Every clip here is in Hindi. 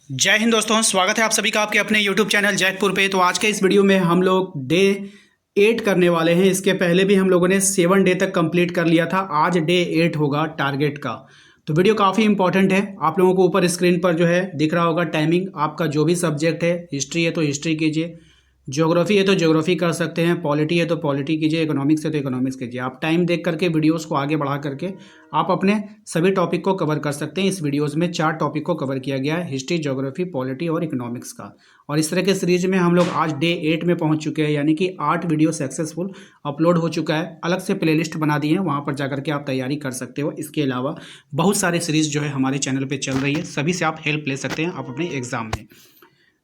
जय हिंद दोस्तों, स्वागत है आप सभी का आपके अपने YouTube चैनल जैकपुर पे। तो आज के इस वीडियो में हम लोग डे 8 करने वाले हैं। इसके पहले भी हम लोगों ने 7 डे तक कंप्लीट कर लिया था। आज डे 8 होगा टारगेट का। तो वीडियो काफ़ी इंपॉर्टेंट है। आप लोगों को ऊपर स्क्रीन पर जो है दिख रहा होगा टाइमिंग। आपका जो भी सब्जेक्ट है, हिस्ट्री है तो हिस्ट्री कीजिए, ज्योग्राफी है तो ज्योग्राफी कर सकते हैं, पॉलिटी है तो पॉलिटी कीजिए, इकोनॉमिक्स है तो इकोनॉमिक्स कीजिए। आप टाइम देख करके वीडियोस को आगे बढ़ा करके आप अपने सभी टॉपिक को कवर कर सकते हैं। इस वीडियोस में 4 टॉपिक को कवर किया गया है, हिस्ट्री, ज्योग्राफी, पॉलिटी और इकोनॉमिक्स का। और इस तरह के सीरीज में हम लोग आज डे 8 में पहुंच चुके हैं, यानी कि 8 वीडियो सक्सेसफुल अपलोड हो चुका है। अलग से प्लेलिस्ट बना दी है, वहाँ पर जाकर के आप तैयारी कर सकते हो। इसके अलावा बहुत सारे सीरीज जो है हमारे चैनल पर चल रही है, सभी से आप हेल्प ले सकते हैं आप अपने एग्जाम में।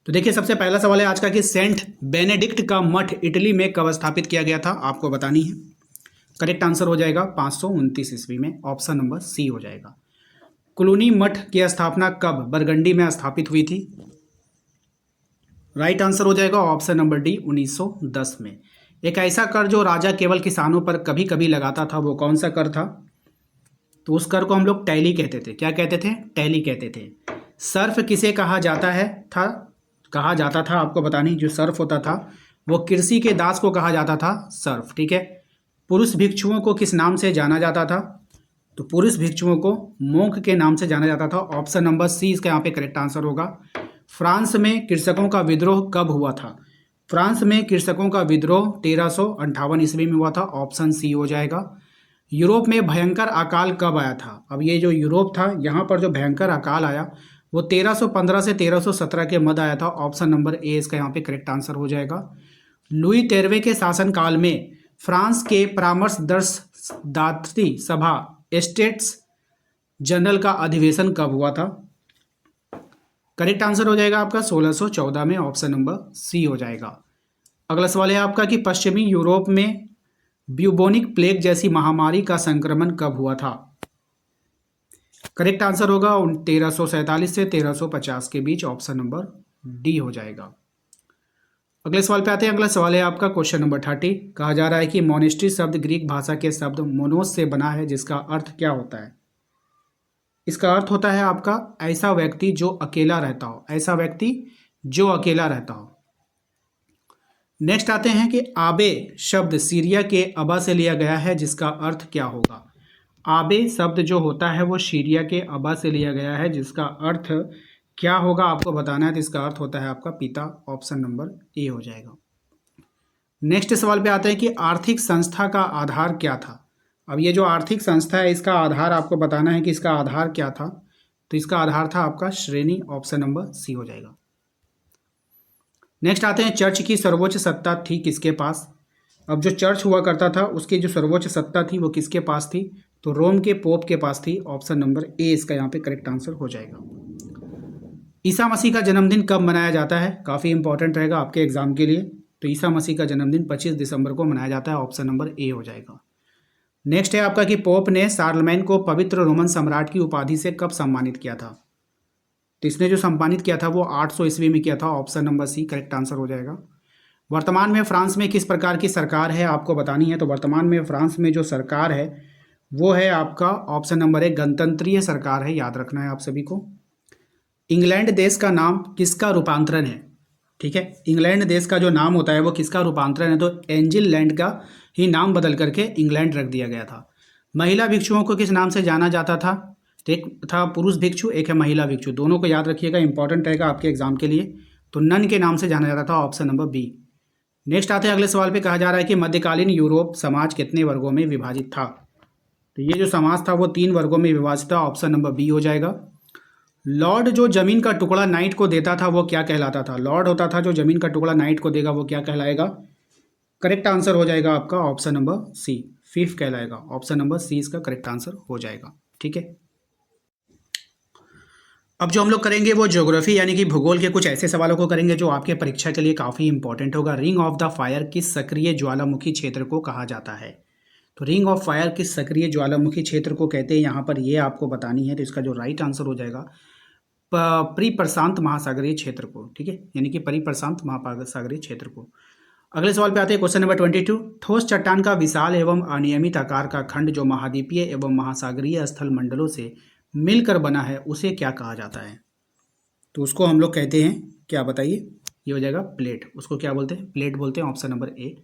तो देखिए, सबसे पहला सवाल है आज का कि सेंट बेनेडिक्ट का मठ इटली में कब स्थापित किया गया था, आपको बतानी है। करेक्ट आंसर हो जाएगा 529 ईस्वी में, ऑप्शन नंबर सी हो जाएगा। क्लूनी मठ की स्थापना कब बरगंडी में स्थापित हुई थी? राइट आंसर हो जाएगा ऑप्शन नंबर डी, 1910 में। एक ऐसा कर जो राजा केवल किसानों पर कभी कभी लगाता था, वो कौन सा कर था? तो उस कर को हम लोग टैली कहते थे। क्या कहते थे? टैली कहते थे। सर्फ किसे कहा जाता था आपको बतानी। जो सर्फ होता था वो कृषि के दास को कहा जाता था, सर्फ। ठीक है। पुरुष भिक्षुओं को किस नाम से जाना जाता था? तो पुरुष भिक्षुओं को मोंक के नाम से जाना जाता था। ऑप्शन नंबर सी इसका यहाँ पे करेक्ट आंसर होगा। फ्रांस में कृषकों का विद्रोह कब हुआ था? फ्रांस में कृषकों का विद्रोह 1358 ईस्वी में हुआ था। ऑप्शन सी हो जाएगा। यूरोप में भयंकर अकाल कब आया था? अब ये जो यूरोप था, यहाँ पर जो भयंकर अकाल आया वो 1315 से 1317 के मध्य आया था। ऑप्शन नंबर ए इसका यहाँ पे करेक्ट आंसर हो जाएगा। लुई 13वें के शासनकाल में फ्रांस के परामर्शदात्री सभा स्टेट्स जनरल का अधिवेशन कब हुआ था? करेक्ट आंसर हो जाएगा आपका 1614 में, ऑप्शन नंबर सी हो जाएगा। अगला सवाल है आपका कि पश्चिमी यूरोप में ब्यूबोनिक प्लेग जैसी महामारी का संक्रमण कब हुआ था? करेक्ट आंसर होगा 1347 से 1350 के बीच, ऑप्शन नंबर डी हो जाएगा। अगले सवाल पे आते हैं। अगला सवाल है आपका क्वेश्चन नंबर 30। कहा जा रहा है कि मोनेस्ट्री शब्द ग्रीक भाषा के शब्द मोनोस से बना है, जिसका अर्थ क्या होता है? इसका अर्थ होता है आपका ऐसा व्यक्ति जो अकेला रहता हो, ऐसा व्यक्ति जो अकेला रहता हो। नेक्स्ट आते हैं कि आबे शब्द सीरिया के अबा से लिया गया है, जिसका अर्थ क्या होगा? आबे शब्द जो होता है वो सीरिया के अबा से लिया गया है, जिसका अर्थ क्या होगा आपको बताना है। तो इसका अर्थ होता है आपका पिता, ऑप्शन नंबर ए हो जाएगा। नेक्स्ट सवाल पे आते हैं कि आर्थिक संस्था का आधार क्या था? अब ये जो आर्थिक संस्था है इसका आधार आपको बताना है कि इसका आधार क्या था। तो इसका आधार था आपका श्रेणी, ऑप्शन नंबर सी हो जाएगा। नेक्स्ट आते हैं, चर्च की सर्वोच्च सत्ता थी किसके पास? अब जो चर्च हुआ करता था उसकी जो सर्वोच्च सत्ता थी वो किसके पास थी? तो रोम के पोप के पास थी। ऑप्शन नंबर ए इसका यहाँ पे करेक्ट आंसर हो जाएगा। ईसा मसीह का जन्मदिन कब मनाया जाता है? काफ़ी इंपॉर्टेंट रहेगा आपके एग्जाम के लिए। तो ईसा मसीह का जन्मदिन 25 दिसंबर को मनाया जाता है। ऑप्शन नंबर ए हो जाएगा। नेक्स्ट है आपका कि पोप ने शार्लमैन को पवित्र रोमन सम्राट की उपाधि से कब सम्मानित किया था? तो इसने जो सम्मानित किया था वो 800 ईस्वी में किया था। Option number C correct answer हो जाएगा। वर्तमान में फ्रांस में किस प्रकार की सरकार है आपको बतानी है। तो वर्तमान में फ्रांस में जो सरकार है वो है आपका ऑप्शन नंबर 1 गणतंत्रीय सरकार है, याद रखना है आप सभी को। इंग्लैंड देश का नाम किसका रूपांतरण है? ठीक है, इंग्लैंड देश का जो नाम होता है वो किसका रूपांतरण है? तो एंजिल लैंड का ही नाम बदल करके इंग्लैंड रख दिया गया था। महिला भिक्षुओं को किस नाम से जाना जाता था? तो एक था पुरुष भिक्षु, एक है महिला भिक्षु। दोनों को याद रखिएगा, इंपॉर्टेंट रहेगा आपके एग्जाम के लिए। तो नन के नाम से जाना जाता था, ऑप्शन नंबर बी। नेक्स्ट आते हैं अगले सवाल पे। कहा जा रहा है कि मध्यकालीन यूरोप समाज कितने वर्गों में विभाजित था? तो ये जो समाज था वो 3 वर्गों में विभाजित था। ऑप्शन नंबर बी हो जाएगा। लॉर्ड जो जमीन का टुकड़ा नाइट को देता था वो क्या कहलाता था? लॉर्ड होता था जो जमीन का टुकड़ा नाइट को देगा वो क्या कहलाएगा? करेक्ट आंसर हो जाएगा आपका ऑप्शन नंबर सी, फीफ कहलाएगा। ऑप्शन नंबर सी इसका करेक्ट आंसर हो जाएगा। ठीक है। अब जो हम लोग करेंगे वो ज्योग्राफी यानी कि भूगोल के कुछ ऐसे सवालों को करेंगे जो आपके परीक्षा के लिए काफ़ी इंपॉर्टेंट होगा। रिंग ऑफ द फायर किस सक्रिय ज्वालामुखी क्षेत्र को कहा जाता है? तो रिंग ऑफ फायर किस सक्रिय ज्वालामुखी क्षेत्र को कहते हैं, यहाँ पर ये आपको बतानी है। तो इसका जो राइट आंसर हो जाएगा परिप्रशांत महासागरीय क्षेत्र को। ठीक है, यानी कि परिप्रशांत महासागरीय क्षेत्र को। अगले सवाल पे आते हैं क्वेश्चन नंबर 22। ठोस चट्टान का विशाल एवं अनियमित आकार का खंड जो महाद्वीपीय एवं महासागरीय स्थल मंडलों से मिलकर बना है उसे क्या कहा जाता है? तो उसको हम लोग कहते हैं क्या, बताइए। ये हो जाएगा प्लेट। उसको क्या बोलते हैं? प्लेट बोलते हैं। Option number A.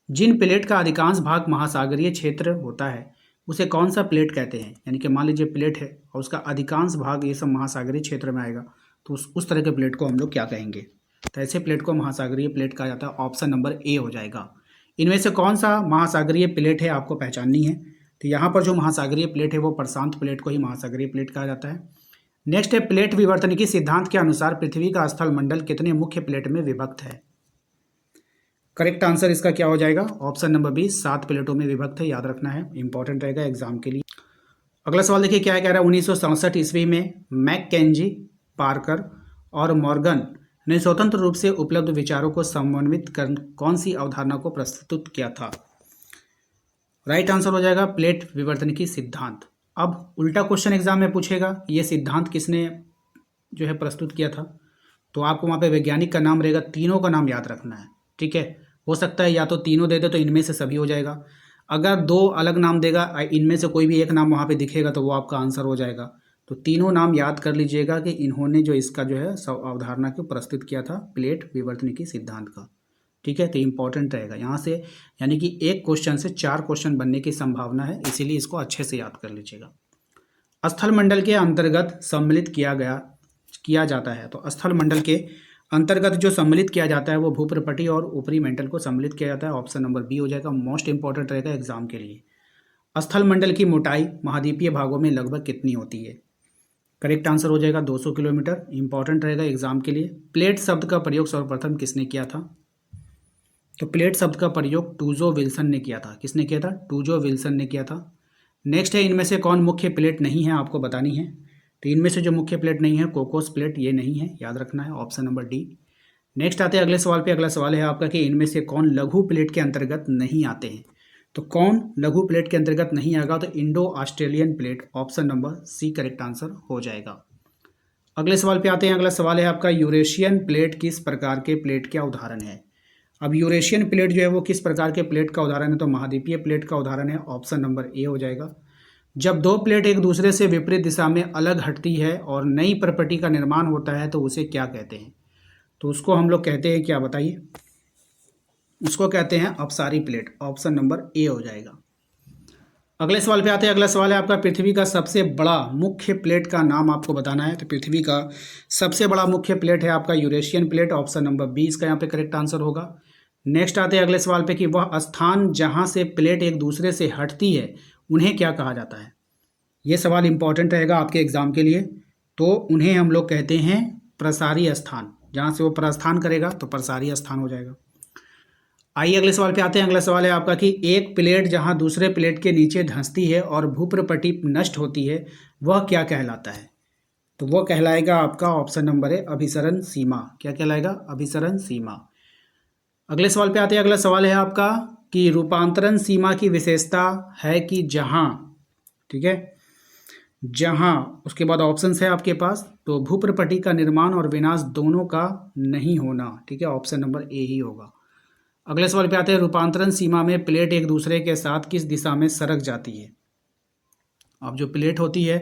जिन प्लेट का अधिकांश भाग महासागरीय क्षेत्र होता है उसे कौन सा प्लेट कहते हैं? यानी कि मान लीजिए प्लेट है और उसका अधिकांश भाग ये सब महासागरीय क्षेत्र में आएगा, तो उस तरह के प्लेट को हम लोग क्या कहेंगे? तो ऐसे प्लेट को महासागरीय प्लेट कहा जाता है। ऑप्शन नंबर ए हो जाएगा। इनमें से कौन सा महासागरीय प्लेट है आपको पहचाननी है। तो यहाँ पर जो महासागरीय प्लेट है वो प्रशांत प्लेट को ही महासागरीय प्लेट कहा जाता है। नेक्स्ट है, प्लेट विवर्तनिकी सिद्धांत के अनुसार पृथ्वी का स्थल मंडल कितने मुख्य प्लेट में विभक्त है? करेक्ट आंसर इसका क्या हो जाएगा? ऑप्शन नंबर बी, 7 प्लेटों में विभक्त है। याद रखना है, इंपॉर्टेंट रहेगा एग्जाम के लिए। अगला सवाल देखिए क्या कह रहा है। 1967 ईस्वी में मैककेंजी, पार्कर और मॉर्गन ने स्वतंत्र रूप से उपलब्ध विचारों को समन्वित कर कौन सी अवधारणा को प्रस्तुत किया था? राइट आंसर हो जाएगा प्लेट विवर्तनिकी सिद्धांत। अब उल्टा क्वेश्चन एग्जाम में पूछेगा ये सिद्धांत किसने जो है प्रस्तुत किया था, तो आपको वहाँ पे वैज्ञानिक का नाम रहेगा, तीनों का नाम याद रखना है। ठीक है, हो सकता है या तो तीनों दे दे तो इनमें से सभी हो जाएगा, अगर दो अलग नाम देगा इनमें से कोई भी एक नाम वहाँ पे दिखेगा तो वो आपका आंसर हो जाएगा। तो तीनों नाम याद कर लीजिएगा कि इन्होंने जो इसका जो है अवधारणा को प्रस्तुत किया था प्लेट विवर्तनिकी सिद्धांत का। ठीक है, तो इंपॉर्टेंट रहेगा यहाँ से, यानी कि एक क्वेश्चन से 4 क्वेश्चन बनने की संभावना है, इसीलिए इसको अच्छे से याद कर लीजिएगा। स्थल मंडल के अंतर्गत सम्मिलित किया जाता है, तो स्थल मंडल के अंतर्गत जो सम्मिलित किया जाता है वो भूप्रपटी और ऊपरी मेंटल को सम्मिलित किया जाता है। ऑप्शन नंबर बी हो जाएगा, मोस्ट इंपॉर्टेंट रहेगा एग्जाम के लिए। स्थल मंडल की मोटाई महाद्वीपीय भागों में लगभग कितनी होती है? करेक्ट आंसर हो जाएगा 200 किलोमीटर। इंपॉर्टेंट रहेगा एग्जाम के लिए। प्लेट शब्द का प्रयोग सर्वप्रथम किसने किया था? तो प्लेट शब्द का प्रयोग टूजो विल्सन ने किया था। किसने किया था? टूजो विल्सन ने किया था। नेक्स्ट है, इनमें से कौन मुख्य प्लेट नहीं है आपको बतानी है। तो इनमें से जो मुख्य प्लेट नहीं है, कोकोस प्लेट, ये नहीं है, याद रखना है। Option number D. नेक्स्ट आते हैं अगले सवाल पे। अगला सवाल है आपका कि इनमें से कौन लघु प्लेट के अंतर्गत नहीं आते हैं। तो कौन लघु प्लेट के अंतर्गत नहीं आएगा? तो Indo Australian plate. Option number C correct answer हो जाएगा। अगले सवाल पे आते हैं। अगला सवाल है आपका, यूरेशियन प्लेट किस प्रकार के प्लेट का उदाहरण है? अब यूरेशियन प्लेट जो है वो किस प्रकार के प्लेट का उदाहरण है? तो महाद्वीपीय प्लेट का उदाहरण है। ऑप्शन नंबर ए हो जाएगा। जब दो प्लेट एक दूसरे से विपरीत दिशा में अलग हटती है और नई प्रॉपर्टी का निर्माण होता है तो उसे क्या कहते हैं? तो उसको हम लोग कहते हैं क्या, बताइए। उसको कहते हैं अपसारी प्लेट। ऑप्शन नंबर ए हो जाएगा। अगले सवाल पे आते हैं। अगला सवाल है आपका, पृथ्वी का सबसे बड़ा मुख्य प्लेट का नाम आपको बताना है। तो पृथ्वी का सबसे बड़ा मुख्य प्लेट है आपका यूरेशियन प्लेट। ऑप्शन नंबर 20 का यहाँ पे करेक्ट आंसर होगा। नेक्स्ट आते हैं अगले सवाल पे कि वह स्थान जहाँ से प्लेट एक दूसरे से हटती है उन्हें क्या कहा जाता है? ये सवाल इंपॉर्टेंट रहेगा आपके एग्जाम के लिए। तो उन्हें हम लोग कहते हैं प्रसारी स्थान। जहाँ से वो प्रस्थान करेगा तो प्रसारी स्थान हो जाएगा। आइए अगले सवाल पे आते हैं। अगला सवाल है आपका कि एक प्लेट जहाँ दूसरे प्लेट के नीचे धंसती है और भूप्रपटी नष्ट होती है वह क्या कहलाता है? तो वह कहलाएगा आपका, ऑप्शन नंबर है, अभिसरण सीमा। क्या कहलाएगा? अभिसरण सीमा। अगले सवाल पे आते हैं। अगला सवाल है आपका कि रूपांतरण सीमा की विशेषता है कि जहाँ, ठीक है, जहाँ, उसके बाद ऑप्शंस है आपके पास, तो भूप्रपटी का निर्माण और विनाश दोनों का नहीं होना। ठीक है, ऑप्शन नंबर ए ही होगा। अगले सवाल पे आते हैं। रूपांतरण सीमा में प्लेट एक दूसरे के साथ किस दिशा में सरक जाती है? अब जो प्लेट होती है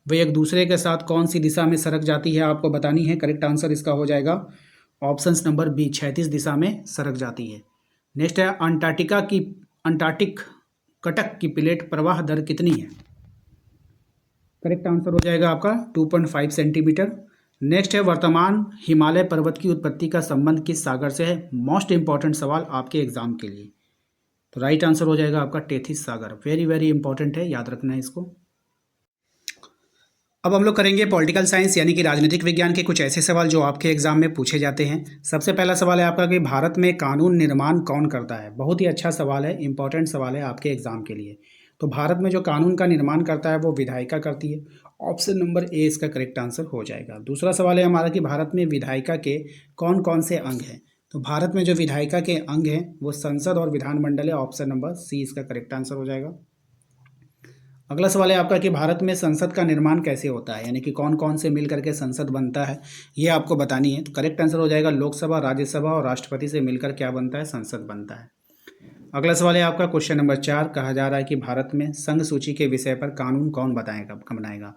वह एक दूसरे के साथ कौन सी दिशा में सरक जाती है आपको बतानी है। करेक्ट आंसर इसका हो जाएगा ऑप्शन नंबर बी, 36 दिशा में सरक जाती है। नेक्स्ट है, अंटार्कटिक कटक की प्लेट प्रवाह दर कितनी है? करेक्ट आंसर हो जाएगा आपका 2.5 सेंटीमीटर। नेक्स्ट है, वर्तमान हिमालय पर्वत की उत्पत्ति का संबंध किस सागर से है? मोस्ट इंपॉर्टेंट सवाल आपके एग्जाम के लिए। तो राइट आंसर हो जाएगा आपका टेथिस सागर। वेरी वेरी इंपॉर्टेंट है, याद रखना है इसको। अब हम लोग करेंगे पॉलिटिकल साइंस यानी कि राजनीतिक विज्ञान के कुछ ऐसे सवाल जो आपके एग्जाम में पूछे जाते हैं। सबसे पहला सवाल है आपका कि भारत में कानून निर्माण कौन करता है? बहुत ही अच्छा सवाल है, इंपॉर्टेंट सवाल है आपके एग्जाम के लिए। तो भारत में जो कानून का निर्माण करता है वो विधायिका करती है। ऑप्शन नंबर ए इसका करेक्ट आंसर हो जाएगा। दूसरा सवाल है हमारा कि भारत में विधायिका के कौन कौन से अंग हैं? तो भारत में जो विधायिका के अंग हैं वो संसद और विधानमंडल है। ऑप्शन नंबर सी इसका करेक्ट आंसर हो जाएगा। अगला सवाल है आपका कि भारत में संसद का निर्माण कैसे होता है, यानी कि कौन कौन से मिल करके संसद बनता है, ये आपको बतानी है। तो करेक्ट आंसर हो जाएगा लोकसभा, राज्यसभा और राष्ट्रपति से मिलकर क्या बनता है? संसद बनता है। अगला सवाल है आपका क्वेश्चन नंबर 4, कहा जा रहा है कि भारत में संघ सूची के विषय पर कानून कौन बनाएगा?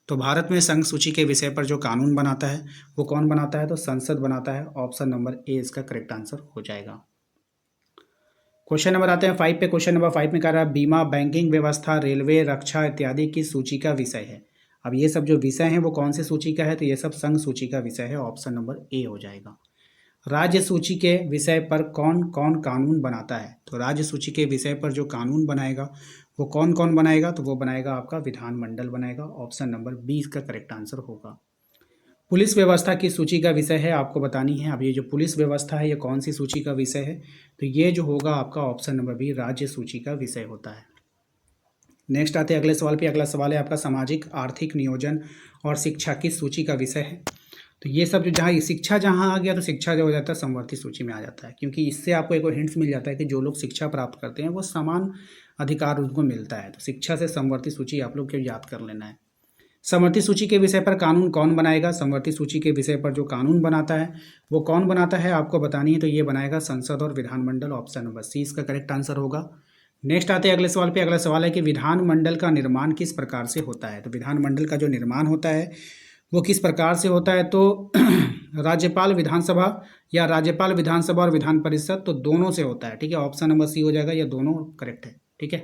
तो भारत में संघ सूची के विषय पर जो कानून बनाता है वो कौन बनाता है? तो संसद बनाता है। ऑप्शन नंबर ए इसका करेक्ट आंसर हो जाएगा। क्वेश्चन नंबर आते हैं 5 पे। क्वेश्चन नंबर 5 में कह रहा है बीमा, बैंकिंग व्यवस्था, रेलवे, रक्षा इत्यादि की सूची का विषय है। अब ये सब जो विषय हैं वो कौन सी सूची का है? तो ये सब संघ सूची का विषय है। ऑप्शन नंबर ए हो जाएगा। राज्य सूची के विषय पर कौन कौन कानून बनाता है? तो राज्य सूची के विषय पर जो कानून बनाएगा वो कौन कौन बनाएगा? तो वो बनाएगा आपका विधानमंडल बनाएगा। ऑप्शन नंबर 20 का करेक्ट आंसर होगा। पुलिस व्यवस्था की सूची का विषय है, आपको बतानी है। अब ये जो पुलिस व्यवस्था है ये कौन सी सूची का विषय है? तो ये जो होगा आपका ऑप्शन नंबर बी राज्य सूची का विषय होता है। नेक्स्ट आते हैं अगले सवाल पे। अगला सवाल है आपका सामाजिक आर्थिक नियोजन और शिक्षा की सूची का विषय है। तो ये सब जो जहाँ शिक्षा जहाँ आ गया तो शिक्षा जो हो जाता है समवर्ती सूची में आ जाता है, क्योंकि इससे आपको एक हिंट्स मिल जाता है कि जो लोग शिक्षा प्राप्त करते हैं वो समान अधिकार उनको मिलता है। तो शिक्षा से समवर्ती सूची आप लोग को याद कर लेना है। समवर्ती सूची के विषय पर कानून कौन बनाएगा? समवर्ती सूची के विषय पर जो कानून बनाता है वो कौन बनाता है आपको बतानी है। तो ये बनाएगा संसद और विधानमंडल। ऑप्शन नंबर सी इसका करेक्ट आंसर होगा। नेक्स्ट आते हैं अगले सवाल पे। अगला सवाल है कि विधानमंडल का निर्माण किस प्रकार से होता है? तो विधानमंडल का जो निर्माण होता है वो किस प्रकार से होता है? तो राज्यपाल विधानसभा या राज्यपाल विधानसभा और विधान परिषद, तो दोनों से होता है। ठीक है, ऑप्शन नंबर सी हो जाएगा। ये दोनों करेक्ट है। ठीक है,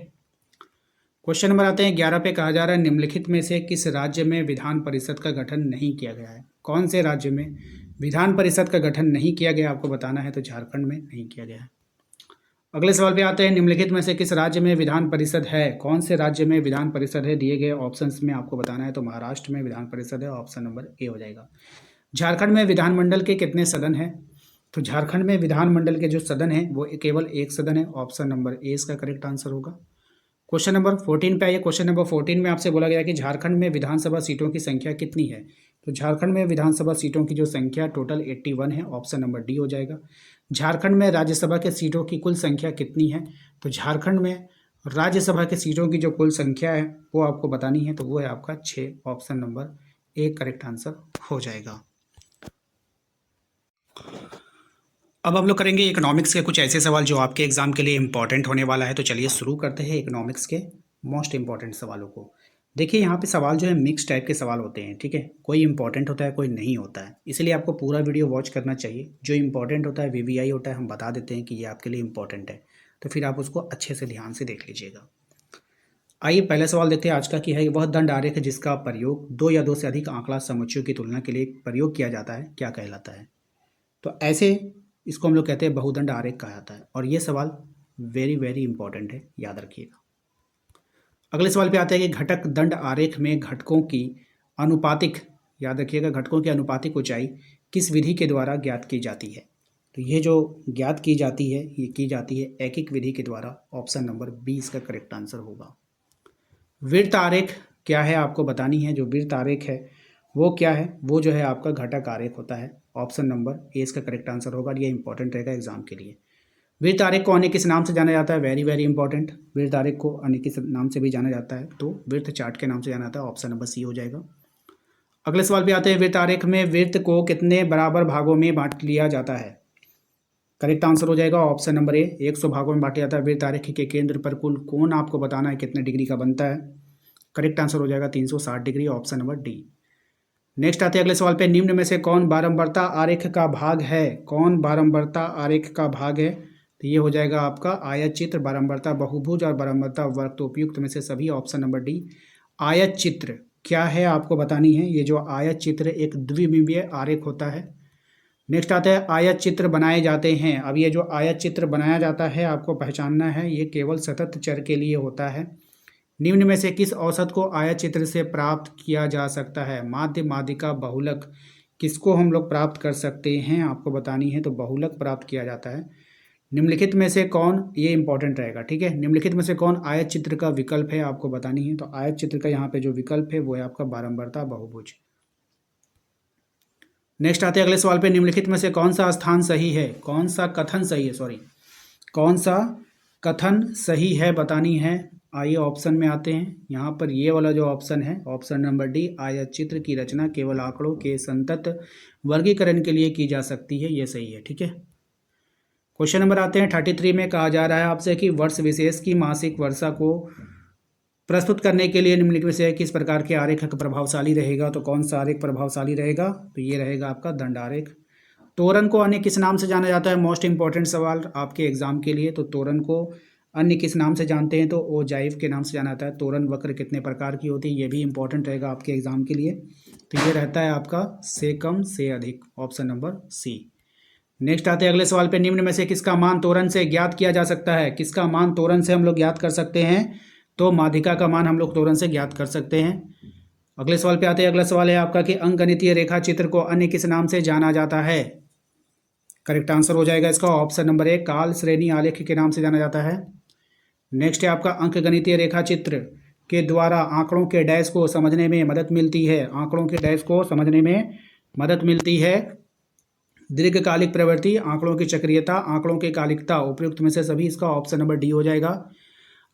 क्वेश्चन नंबर आते हैं 11 पे। कहा जा रहा है निम्नलिखित में से किस राज्य में विधान परिषद का गठन नहीं किया गया है? कौन से राज्य में विधान परिषद का गठन नहीं किया गया आपको बताना है। तो झारखंड में नहीं किया गया है। अगले सवाल पे आते हैं निम्नलिखित में से किस राज्य में विधान परिषद है? कौन से राज्य में विधान परिषद है? दिए गए ऑप्शंस में आपको बताना है। तो महाराष्ट्र में विधान परिषद है। ऑप्शन नंबर ए हो जाएगा। झारखंड में विधानमंडल के कितने सदन हैं? तो झारखंड में विधानमंडल के जो सदन है वो केवल एक सदन है। ऑप्शन नंबर ए इसका करेक्ट आंसर होगा। क्वेश्चन नंबर 14 पे आइए। क्वेश्चन नंबर 14 में आपसे बोला गया कि झारखंड में विधानसभा सीटों की संख्या कितनी है? तो झारखंड में विधानसभा सीटों की जो संख्या टोटल 81 है। ऑप्शन नंबर डी हो जाएगा। झारखंड में राज्यसभा के सीटों की कुल संख्या कितनी है? तो झारखंड में राज्यसभा के सीटों की जो कुल संख्या है वो आपको बतानी है। तो वो है आपका 6। Option number A correct answer हो जाएगा। अब हम लोग करेंगे इकोनॉमिक्स के कुछ ऐसे सवाल जो आपके एग्जाम के लिए इंपॉर्टेंट होने वाला है। तो चलिए शुरू करते हैं इकोनॉमिक्स के मोस्ट इंपॉर्टेंट सवालों को। देखिए यहाँ पे सवाल जो है मिक्स टाइप के सवाल होते हैं। ठीक है, कोई इंपॉर्टेंट होता है कोई नहीं होता है, इसलिए आपको पूरा वीडियो वॉच करना चाहिए। जो इंपॉर्टेंट होता है वीवीआई होता है, हम बता देते हैं कि ये आपके लिए इंपॉर्टेंट है, तो फिर आप उसको अच्छे से ध्यान से देख लीजिएगा। आइए पहला सवाल देखते हैं आज का, कि है वह दंड आरेख जिसका प्रयोग 2 या 2 से अधिक आंकड़ा समुच्चयों की तुलना के लिए प्रयोग किया जाता है क्या कहलाता है? तो ऐसे इसको हम लोग कहते हैं बहुदंड आरेख कहा जाता है। और ये सवाल वेरी वेरी इंपॉर्टेंट है, याद रखिएगा। अगले सवाल पे आते हैं कि घटक दंड आरेख में घटकों की अनुपातिक, याद रखिएगा, घटकों की अनुपातिक ऊंचाई किस विधि के द्वारा ज्ञात की जाती है? तो ये जो ज्ञात की जाती है ये की जाती है ऐकिक विधि के द्वारा। ऑप्शन नंबर 20 का करेक्ट आंसर होगा। वृत्त आरेख क्या है आपको बतानी है। जो वृत्त आरेख है वो क्या है? वो जो है आपका घटक आरेख होता है। ऑप्शन नंबर ए इसका करेक्ट आंसर होगा। ये इंपॉर्टेंट रहेगा एग्जाम के लिए। वृत्त आरेख को अन्य किस नाम से जाना जाता है? Very very important. वृत्त आरेख को अन्य किस नाम से भी जाना जाता है? तो वृत्त चार्ट के नाम से जाना जाता है। ऑप्शन नंबर सी हो जाएगा। अगले सवाल पे आते हैं वृत्त आरेख में वृत्त को कितने बराबर भागों में बांट लिया जाता है? करेक्ट आंसर हो जाएगा ऑप्शन नंबर ए 100 भागों में बांटा जाता है। वृत्त आरेख के केंद्र पर कुल कोण आपको बताना है कितने डिग्री का बनता है। करेक्ट आंसर हो जाएगा 360 degree. Option number D. Next आते हैं अगले सवाल पे, निम्न में से कौन बारंबारता आरेख का भाग है? कौन बारंबारता आरेख का भाग है? तो ये हो जाएगा आपका आयत चित्र, बारंबारता बहुभुज और बारंबारता वर्ग। तो उपयुक्त में से सभी ऑप्शन नंबर डी। आयत चित्र क्या है आपको बतानी है। ये जो आयत चित्र एक द्विमिमीय आरेख होता है। नेक्स्ट आता है आयत चित्र बनाए जाते हैं। अब ये जो आयत चित्र बनाया जाता है आपको पहचानना है, ये केवल सतत चर के लिए होता है। निम्न में से किस औसत को आयत चित्र से प्राप्त किया जा सकता है? माध्य, माध्यिका, बहुलक, किसको हम लोग प्राप्त कर सकते हैं आपको बतानी है। तो बहुलक प्राप्त किया जाता है। निम्नलिखित में से कौन, ये इंपॉर्टेंट रहेगा, ठीक है, निम्नलिखित में से कौन आयत चित्र का विकल्प है आपको बतानी है। तो आयत चित्र का यहाँ पे जो विकल्प है वो है आपका बारंबारता बहुभुज। नेक्स्ट आते हैं अगले सवाल पे, निम्नलिखित में से कौन सा स्थान सही है? कौन सा कथन सही है, सॉरी, कौन सा कथन सही है बतानी है। आइए ऑप्शन में आते हैं। यहाँ पर ये वाला जो ऑप्शन है, ऑप्शन नंबर डी, आयत चित्र की रचना केवल आंकड़ों के संतत वर्गीकरण के लिए की जा सकती है, ये सही है, ठीक है। क्वेश्चन नंबर आते हैं 33 में। कहा जा रहा है आपसे कि वर्ष विशेष की मासिक वर्षा को प्रस्तुत करने के लिए निम्नलिखित में से किस प्रकार के आरेख प्रभावशाली रहेगा? तो कौन सा आरेख प्रभावशाली रहेगा? तो ये रहेगा आपका दंड आरेख। तोरण को अन्य किस नाम से जाना जाता है? मोस्ट इंपॉर्टेंट सवाल आपके एग्जाम के लिए। तो तोरण को अन्य किस नाम से जानते हैं? तो ओजाइव के नाम से जाना जाता है। तोरण वक्र कितने प्रकार की होती है? ये भी इंपॉर्टेंट रहेगा आपके एग्जाम के लिए। तो ये रहता है आपका से कम से अधिक, ऑप्शन नंबर सी। नेक्स्ट आते हैं अगले सवाल पे। निम्न में से किसका मान तोरण से ज्ञात किया जा सकता है? किसका मान तोरण से हम लोग ज्ञात कर सकते हैं? तो माध्यिका का मान हम लोग तोरण से ज्ञात कर सकते हैं। अगले सवाल पे आते हैं। अगला सवाल है आपका कि अंकगणितीय रेखा चित्र को अन्य किस नाम से जाना जाता है? करेक्ट आंसर हो जाएगा इसका ऑप्शन नंबर ए, काल श्रेणी आलेख के नाम से जाना जाता है। नेक्स्ट है आपका अंकगणितीय रेखा चित्र के द्वारा आंकड़ों के डैश को समझने में मदद मिलती है। आंकड़ों के डैश को समझने में मदद मिलती है। दीर्घकालिक प्रवृत्ति, आंकड़ों की चक्रीयता, आंकड़ों की कालिकता, उपयुक्त में से सभी, इसका ऑप्शन नंबर डी हो जाएगा।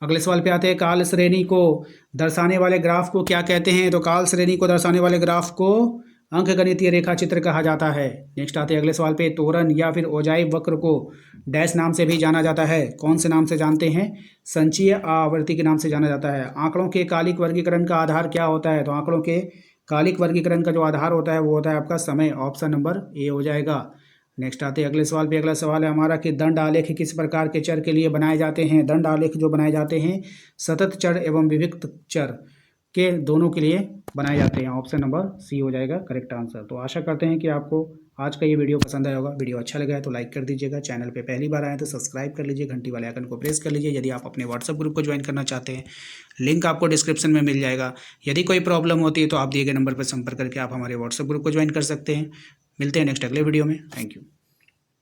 अगले सवाल पे आते हैं। काल श्रेणी को दर्शाने वाले ग्राफ को क्या कहते हैं? तो काल श्रेणी को दर्शाने वाले ग्राफ को अंकगणितीय रेखा चित्र कहा जाता है। नेक्स्ट आते हैं अगले सवाल पे। तोरण या फिर ओजाइव वक्र को डैश नाम से भी जाना जाता है। कौन से नाम से जानते हैं? संचयी आवर्ती के नाम से जाना जाता है। आंकड़ों के कालिक वर्गीकरण का आधार क्या होता है? तो आंकड़ों के कालिक वर्गीकरण का जो आधार होता है वो होता है आपका समय, ऑप्शन नंबर ए हो जाएगा। नेक्स्ट आते हैं अगले सवाल पे। अगला सवाल है हमारा कि दंड आलेख किस प्रकार के चर के लिए बनाए जाते हैं? दंड आलेख जो बनाए जाते हैं सतत चर एवं विविक्त चर के दोनों के लिए बनाए जाते हैं। ऑप्शन नंबर सी हो जाएगा करेक्ट आंसर। तो आशा करते हैं कि आपको आज का ये वीडियो पसंद आया होगा। वीडियो अच्छा लगा है तो लाइक कर दीजिएगा। चैनल पे पहली बार आए तो सब्सक्राइब कर लीजिए, घंटी वाले आइकन को प्रेस कर लीजिए। यदि आप अपने व्हाट्सएप ग्रुप को ज्वाइन करना चाहते हैं, लिंक आपको डिस्क्रिप्शन में मिल जाएगा। यदि कोई प्रॉब्लम होती है तो आप दिए गए नंबर पर संपर्क करके आप हमारे व्हाट्सएप ग्रुप को ज्वाइन कर सकते हैं। मिलते हैं नेक्स्ट अगले वीडियो में। Thank you.